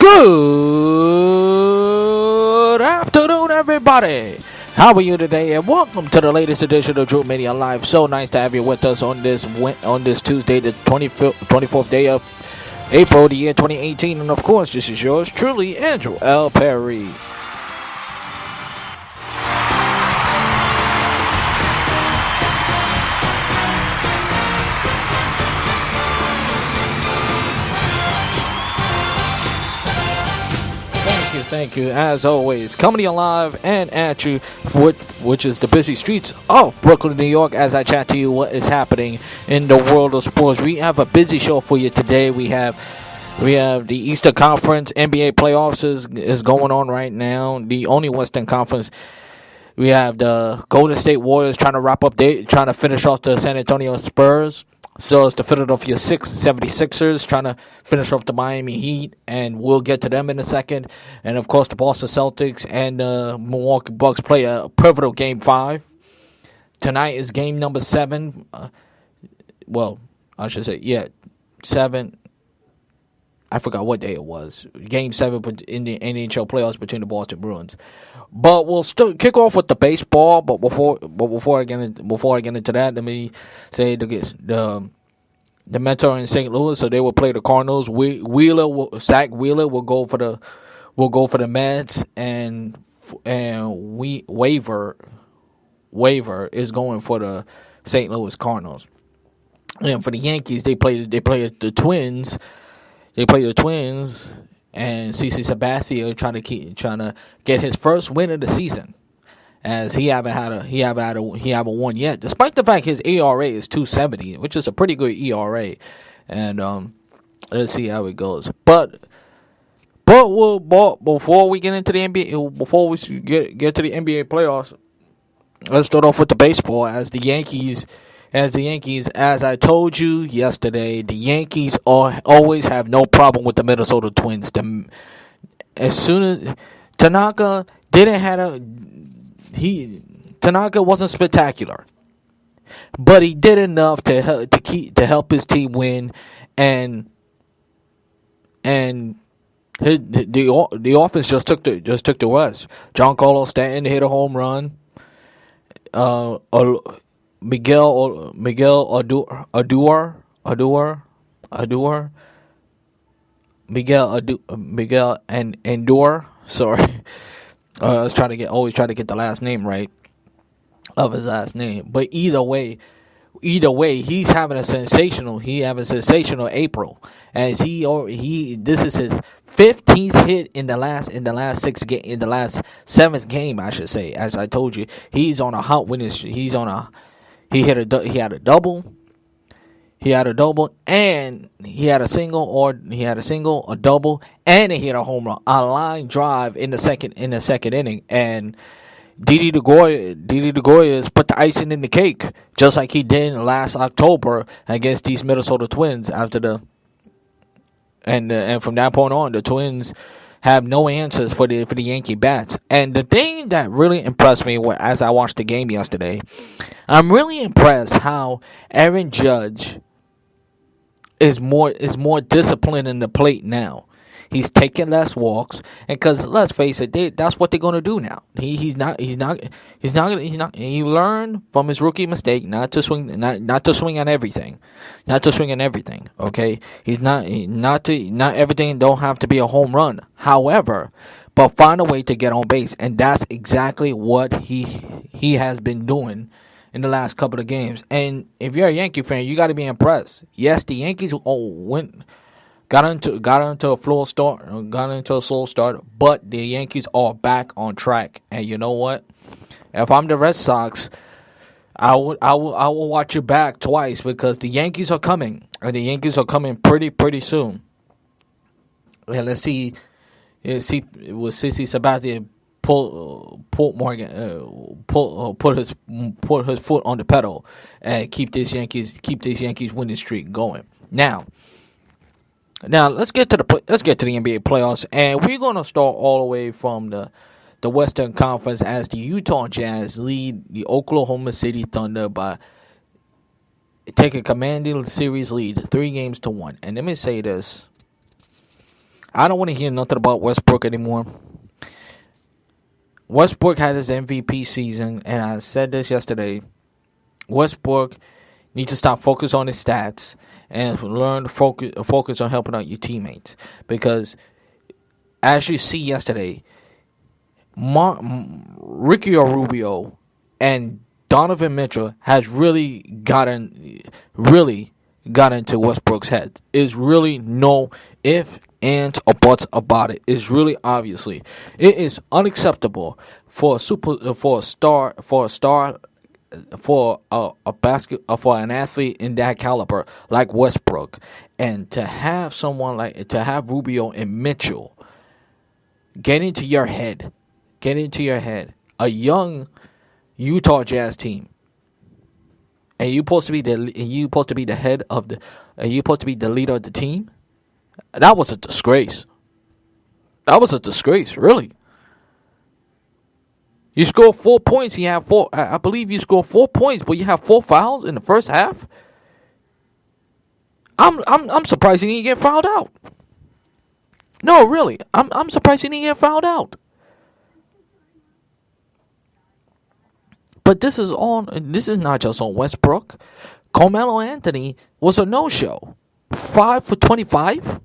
Good afternoon, everybody. How are you today? And welcome to the latest edition of Drew Media Live. So nice to have you with us on this Tuesday, the 24th day of April, the year 2018. And of course, this is yours truly, Andrew L. Perry. Thank you, as always, coming to you live and at you, which is the busy streets of Brooklyn, New York, as I chat to you what is happening in the world of sports. We have a busy show for you today. We have the Eastern Conference NBA playoffs is going on right now. The only Western Conference. We have the Golden State Warriors trying to finish off the San Antonio Spurs. So it's the Philadelphia 76ers trying to finish off the Miami Heat, and we'll get to them in a second. And, of course, the Boston Celtics and the Milwaukee Bucks play a pivotal Game 5. Tonight is game number 7. I should say, 7. I forgot what day it was. Game 7 in the NHL playoffs between the Boston Bruins. But we'll still kick off with the baseball. But before I get into that, let me say the Mets are in St. Louis, so they will play the Cardinals. Zach Wheeler will go for the Mets, and Waiver is going for the St. Louis Cardinals. And for the Yankees, they play the Twins. They play the Twins, and CC Sabathia trying to get his first win of the season, as he haven't won yet. Despite the fact his ERA is 2.70, which is a pretty good ERA, and let's see how it goes. But before we get into the NBA, before we get to the NBA playoffs, let's start off with the baseball. As I told you yesterday, the Yankees always have no problem with the Minnesota Twins. As soon as Tanaka wasn't spectacular, but he did enough to help his team win, and the offense just took the rest. Giancarlo Stanton hit a home run. Miguel Andujar. Sorry, I was always trying to get the last name right of his last name. But either way, he's having a sensational April, as this is his 15th hit in the last 7th game, I should say. As I told you, he's on a hot winning streak. He had a double, and he had a single, a double, and he hit a home run, a line drive in the second inning, and Didi Gregorius put the icing in the cake, just like he did last October against these Minnesota Twins. And from that point on, the Twins have no answers for the Yankee bats. And the thing that really impressed me as I watched the game yesterday, I'm really impressed how Aaron Judge is more disciplined in the plate now. He's taking less walks, and because let's face it, that's what they're gonna do now. He learned from his rookie mistake not to swing on everything. Okay, not everything don't have to be a home run. However, but find a way to get on base, and that's exactly what he has been doing in the last couple of games. And if you're a Yankee fan, you got to be impressed. Yes, the Yankees got into a slow start, but the Yankees are back on track. And you know what? If I'm the Red Sox, I will watch your back twice, because the Yankees are coming, and the Yankees are coming pretty soon. And let's see, will CC Sabathia put his foot on the pedal and keep this Yankees winning streak going. Now let's get to the NBA playoffs, and we're gonna start all the way from the Western Conference, as the Utah Jazz lead the Oklahoma City Thunder by taking a commanding series lead 3-1. And let me say this: I don't want to hear nothing about Westbrook anymore. Westbrook had his MVP season, and I said this yesterday. Westbrook needs to stop focus on his stats and learn to focus on helping out your teammates. Because as you see yesterday, Ricky Rubio and Donovan Mitchell has really gotten into Westbrook's head. Is really no if, ands, or buts about it. It's really obviously it is unacceptable for an athlete in that caliber like Westbrook, and to have Rubio and Mitchell get into your head. A young Utah Jazz team, and you're supposed to be the leader of the team. That was a disgrace. Really. You scored 4 points. You have four. I believe you scored 4 points, but you have 4 fouls in the first half. I'm surprised he didn't get fouled out. No, really, I'm surprised he didn't get fouled out. But this is not just on Westbrook. Carmelo Anthony was a no-show. 5 for 25.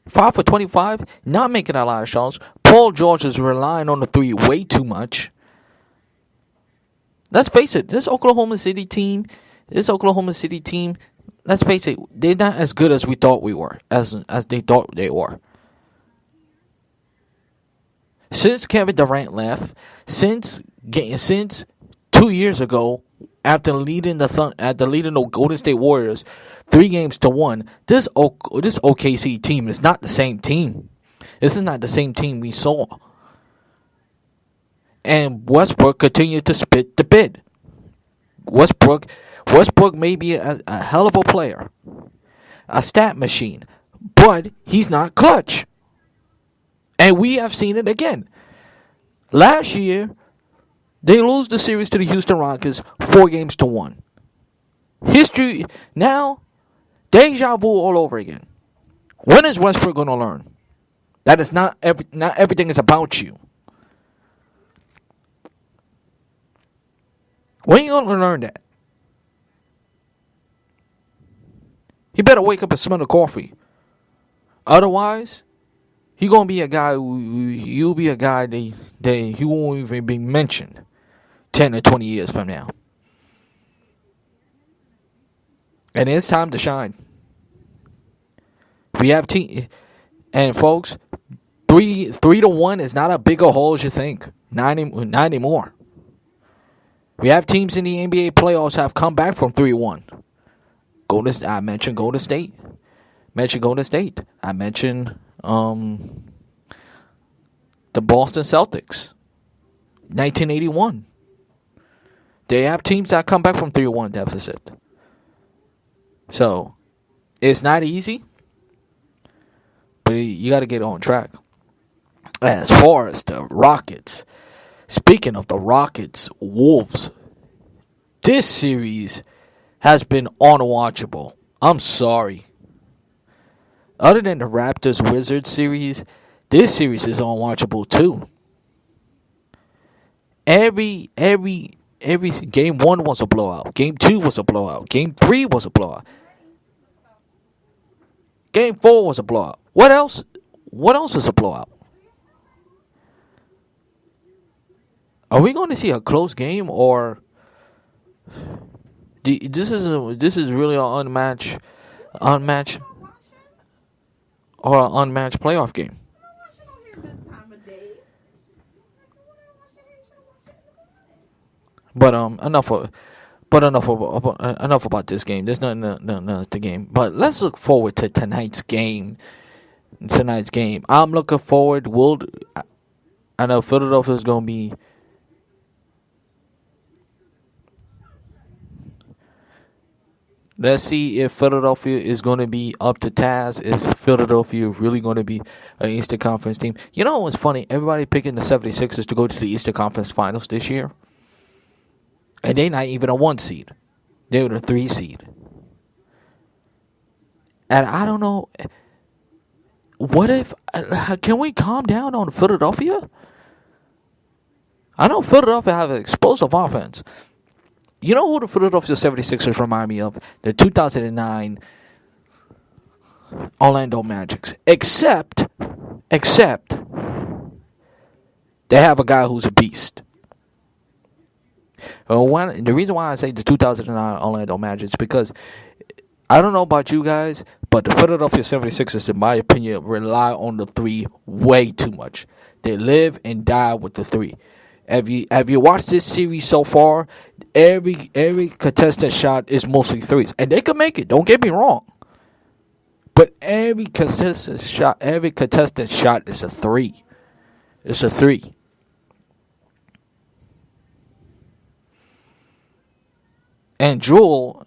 5 for 25. Not making a lot of shots. Paul George is relying on the three way too much. Let's face it. This Oklahoma City team. Let's face it. They're not as good as we thought we were. As they thought they were. Since Kevin Durant left, since 2 years ago, after leading the Golden State Warriors 3-1, this OKC team is not the same team. This is not the same team we saw. And Westbrook continued to spit the bid. Westbrook may be a hell of a player, a stat machine, but he's not clutch. And we have seen it again. Last year, they lose the series to the Houston Rockets 4-1. History now, deja vu all over again. When is Westbrook going to learn that it's not everything is about you? When are you going to learn that? He better wake up and smell the coffee. Otherwise, he gonna be a guy. You'll be a guy that he won't even be mentioned 10 or 20 years from now. And it's time to shine. We have and folks, 3-1 is not a big a hole as you think. Not anymore. We have teams in the NBA playoffs have come back from 3-1. I mentioned Golden State. I mentioned the Boston Celtics, 1981. They have teams that come back from 3-1 deficit. So, it's not easy, but you got to get on track. As far as the Rockets, speaking of the Rockets, Wolves, this series has been unwatchable. I'm sorry. Other than the Raptors-Wizards series, this series is unwatchable too. Every game 1 was a blowout. Game 2 was a blowout. Game 3 was a blowout. Game 4 was a blowout. What else? What else is a blowout? Are we going to see a close game, or this is really an unmatched playoff game? But enough about this game. There's nothing else to game. But let's look forward to tonight's game. I'm looking forward. I know Philadelphia's going to be. Let's see if Philadelphia is going to be up to task. Is Philadelphia really going to be an Eastern Conference team? You know what's funny? Everybody picking the 76ers to go to the Eastern Conference Finals this year. And they're not even a 1 seed. They were a 3 seed. And I don't know. What if? Can we calm down on Philadelphia? I know Philadelphia have an explosive offense. You know who the Philadelphia 76ers remind me of? The 2009 Orlando Magics. Except, they have a guy who's a beast. The reason why I say the 2009 Orlando Magic is because I don't know about you guys, but the Philadelphia 76ers, in my opinion, rely on the three way too much. They live and die with the three. Have you watched this series so far? Every contested shot is mostly threes, and they can make it. Don't get me wrong, but every contested shot is a three. It's a three. And Jewel,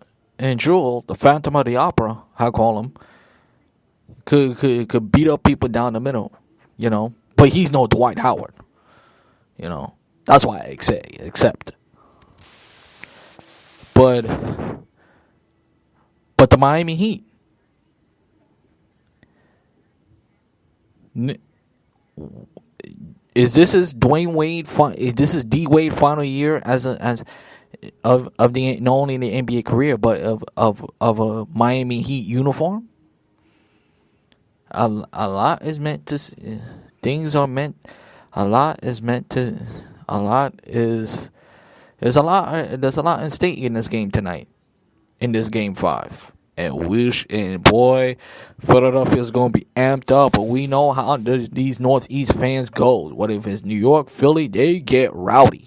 the Phantom of the Opera, I call him, could beat up people down the middle, But he's no Dwight Howard, That's why I say accept. But the Miami Heat, is this Dwayne Wade? This is D Wade final year of the not only the NBA career but of a Miami Heat uniform? A lot is meant to. Things are meant. A lot is meant to. A lot is. There's a lot in stake in this game tonight. In this game 5. And boy, Philadelphia's going to be amped up. But we know how these Northeast fans go. What if it's New York, Philly? They get rowdy.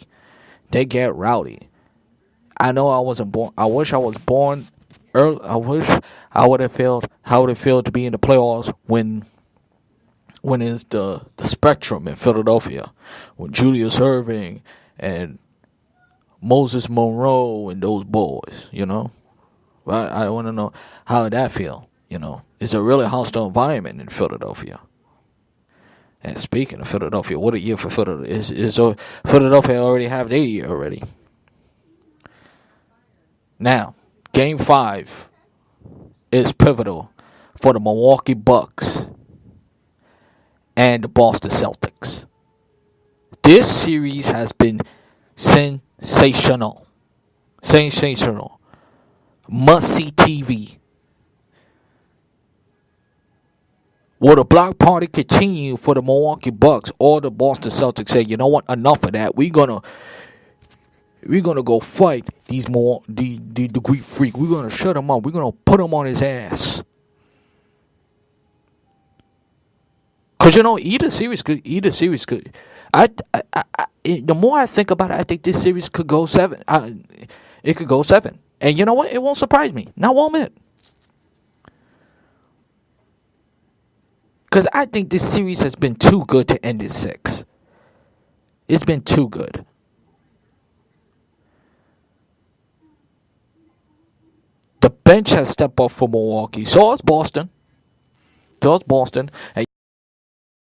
I know I wasn't born. I wish I was born early. I wish I would have felt how it felt to be in the playoffs when it's the Spectrum in Philadelphia, when Julius Erving and Moses Monroe and those boys, I want to know how that feel, It's a really hostile environment in Philadelphia. And speaking of Philadelphia, what a year for Philadelphia. Philadelphia already have their year already. Now, Game 5 is pivotal for the Milwaukee Bucks and the Boston Celtics. This series has been sensational. Must-see TV. Will the block party continue for the Milwaukee Bucks or the Boston Celtics say, you know what, enough of that. We're gonna go fight the Greek Freak. We're gonna shut him up. We're gonna put him on his ass. Cause either series could. The more I think about it, I think this series could go 7. It could go 7, and you know what? It won't surprise me. Not one minute. Cause I think this series has been too good to end at 6. It's been too good. The bench has stepped up for Milwaukee. So has Boston. And